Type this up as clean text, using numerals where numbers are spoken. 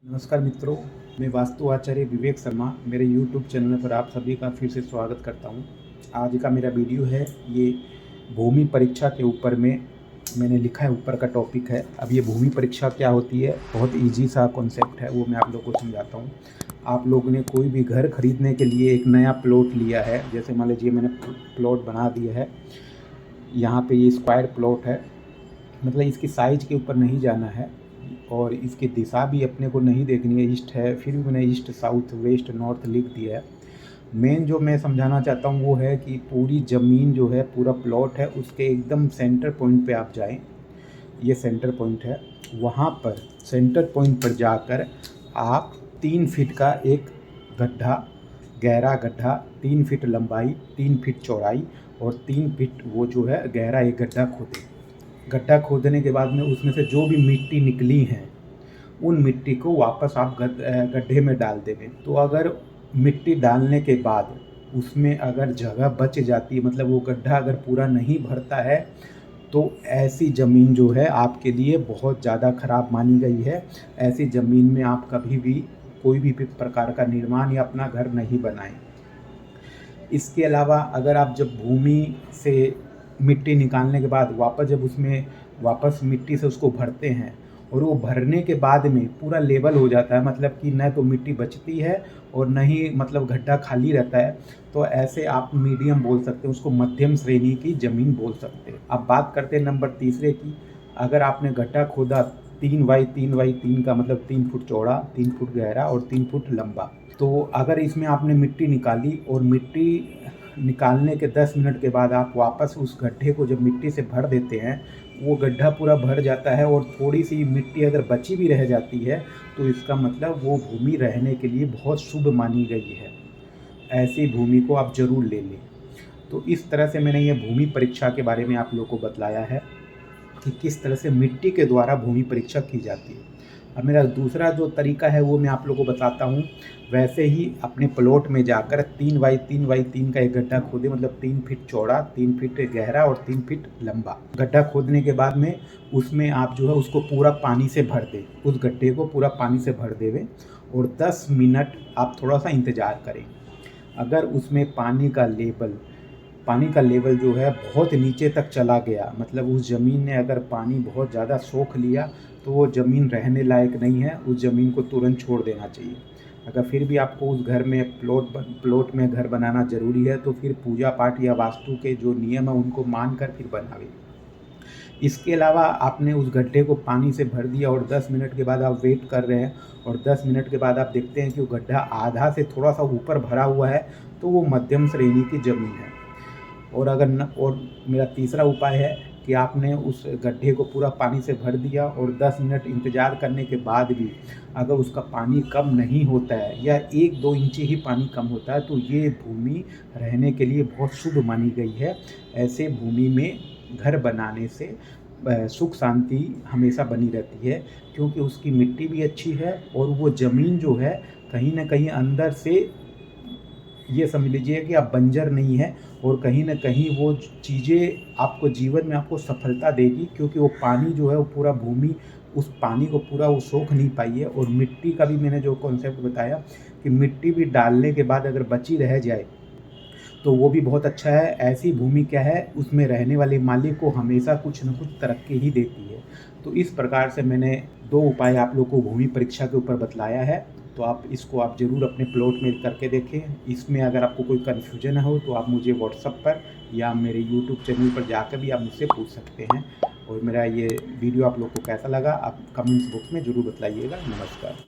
नमस्कार मित्रों, मैं वास्तु आचार्य विवेक शर्मा मेरे YouTube चैनल पर आप सभी का फिर से स्वागत करता हूं। आज का मेरा वीडियो है ये भूमि परीक्षा के ऊपर में मैंने लिखा है, ऊपर का टॉपिक है। अब ये भूमि परीक्षा क्या होती है, बहुत इजी सा कॉन्सेप्ट है, वो मैं आप लोगों को समझाता हूँ। आप लोगों ने कोई भी घर खरीदने के लिए एक नया प्लॉट लिया है, जैसे मान लीजिए मैंने प्लॉट बना दिया है, यहाँ पे ये स्क्वायर प्लॉट है, मतलब इसकी साइज़ के ऊपर नहीं जाना है और इसकी दिशा भी अपने को नहीं देखनी है। ईस्ट है, फिर भी मैंने ईस्ट, साउथ, वेस्ट, नॉर्थ लिख दिया है। मेन जो मैं समझाना चाहता हूँ वो है कि पूरी ज़मीन जो है, पूरा प्लॉट है, उसके एकदम सेंटर पॉइंट पे आप जाएं। ये सेंटर पॉइंट है, वहाँ पर सेंटर पॉइंट पर जाकर आप 3 फीट का एक गड्ढा, गहरा गड्ढा, 3 फीट लंबाई, 3 फीट चौड़ाई और 3 फीट वो जो है गहरा एक गड्ढा खोदें। गड्ढा खोदने के बाद में उसमें से जो भी मिट्टी निकली है उन मिट्टी को वापस आप गड्ढे में डाल देंगे। तो अगर मिट्टी डालने के बाद उसमें अगर जगह बच जाती है, मतलब वो गड्ढा अगर पूरा नहीं भरता है, तो ऐसी ज़मीन जो है आपके लिए बहुत ज़्यादा ख़राब मानी गई है। ऐसी ज़मीन में आप कभी भी कोई भी प्रकार का निर्माण या अपना घर नहीं बनाएं। इसके अलावा अगर आप जब भूमि से मिट्टी निकालने के बाद वापस मिट्टी से उसको भरते हैं और वो भरने के बाद में पूरा लेवल हो जाता है, मतलब कि न तो मिट्टी बचती है और न ही मतलब गड्ढा खाली रहता है, तो ऐसे आप मीडियम बोल सकते हैं, उसको मध्यम श्रेणी की ज़मीन बोल सकते हैं। अब बात करते हैं नंबर तीसरे की। अगर आपने गड्ढा खोदा 3 बाई 3 का, मतलब 3 फुट चौड़ा, 3 फुट गहरा और 3 फुट लंबा, तो अगर इसमें आपने मिट्टी निकाली और मिट्टी निकालने के 10 मिनट के बाद आप वापस उस गड्ढे को जब मिट्टी से भर देते हैं, वो गड्ढा पूरा भर जाता है और थोड़ी सी मिट्टी अगर बची भी रह जाती है, तो इसका मतलब वो भूमि रहने के लिए बहुत शुभ मानी गई है। ऐसी भूमि को आप ज़रूर ले लें। तो इस तरह से मैंने ये भूमि परीक्षा के बारे में आप लोगों को बतलाया है कि किस तरह से मिट्टी के द्वारा भूमि परीक्षा की जाती है। अब मेरा दूसरा जो तरीका है वो मैं आप लोगों को बताता हूँ। वैसे ही अपने प्लॉट में जाकर 3 बाई 3 का एक गड्ढा खोदें, मतलब 3 फीट चौड़ा, 3 फीट गहरा और 3 फीट लंबा। गड्ढा खोदने के बाद में उसमें आप जो है उसको पूरा पानी से भर दें, उस गड्ढे को पूरा पानी से भर देवें और 10 मिनट आप थोड़ा सा इंतज़ार करें। अगर उसमें पानी का लेवल जो है बहुत नीचे तक चला गया, मतलब उस ज़मीन ने अगर पानी बहुत ज़्यादा सोख लिया, तो वो ज़मीन रहने लायक नहीं है, उस ज़मीन को तुरंत छोड़ देना चाहिए। अगर फिर भी आपको उस घर में प्लॉट में घर बनाना ज़रूरी है, तो फिर पूजा पाठ या वास्तु के जो नियम है उनको मान कर फिर बनावे। इसके अलावा आपने उस गड्ढे को पानी से भर दिया और 10 मिनट के बाद आप वेट कर रहे हैं और 10 मिनट के बाद आप देखते हैं कि वो गड्ढा आधा से थोड़ा सा ऊपर भरा हुआ है, तो वो मध्यम श्रेणी की ज़मीन है। और मेरा तीसरा उपाय है कि आपने उस गड्ढे को पूरा पानी से भर दिया और 10 मिनट इंतज़ार करने के बाद भी अगर उसका पानी कम नहीं होता है या 1-2 इंच ही पानी कम होता है, तो ये भूमि रहने के लिए बहुत शुभ मानी गई है। ऐसे भूमि में घर बनाने से सुख शांति हमेशा बनी रहती है, क्योंकि उसकी मिट्टी भी अच्छी है और वो ज़मीन जो है कहीं न कहीं अंदर से, ये समझ लीजिए कि आप बंजर नहीं है और कहीं न कहीं वो चीज़ें आपको जीवन में आपको सफलता देगी, क्योंकि वो पानी जो है वो पूरा भूमि उस पानी को पूरा वो सोख नहीं पाई है। और मिट्टी का भी मैंने जो कॉन्सेप्ट बताया कि मिट्टी भी डालने के बाद अगर बची रह जाए तो वो भी बहुत अच्छा है। ऐसी भूमि क्या है, उसमें रहने वाले मालिक को हमेशा कुछ न कुछ तरक्की ही देती है। तो इस प्रकार से मैंने 2 उपाय आप लोग को भूमि परीक्षा के ऊपर बतलाया है, तो आप ज़रूर अपने प्लॉट में करके देखें। इसमें अगर आपको कोई कन्फ्यूजन हो तो आप मुझे व्हाट्सएप पर या मेरे यूट्यूब चैनल पर जाकर भी आप मुझसे पूछ सकते हैं। और मेरा ये वीडियो आप लोग को कैसा लगा, आप कमेंट्स बॉक्स में ज़रूर बताइएगा। नमस्कार।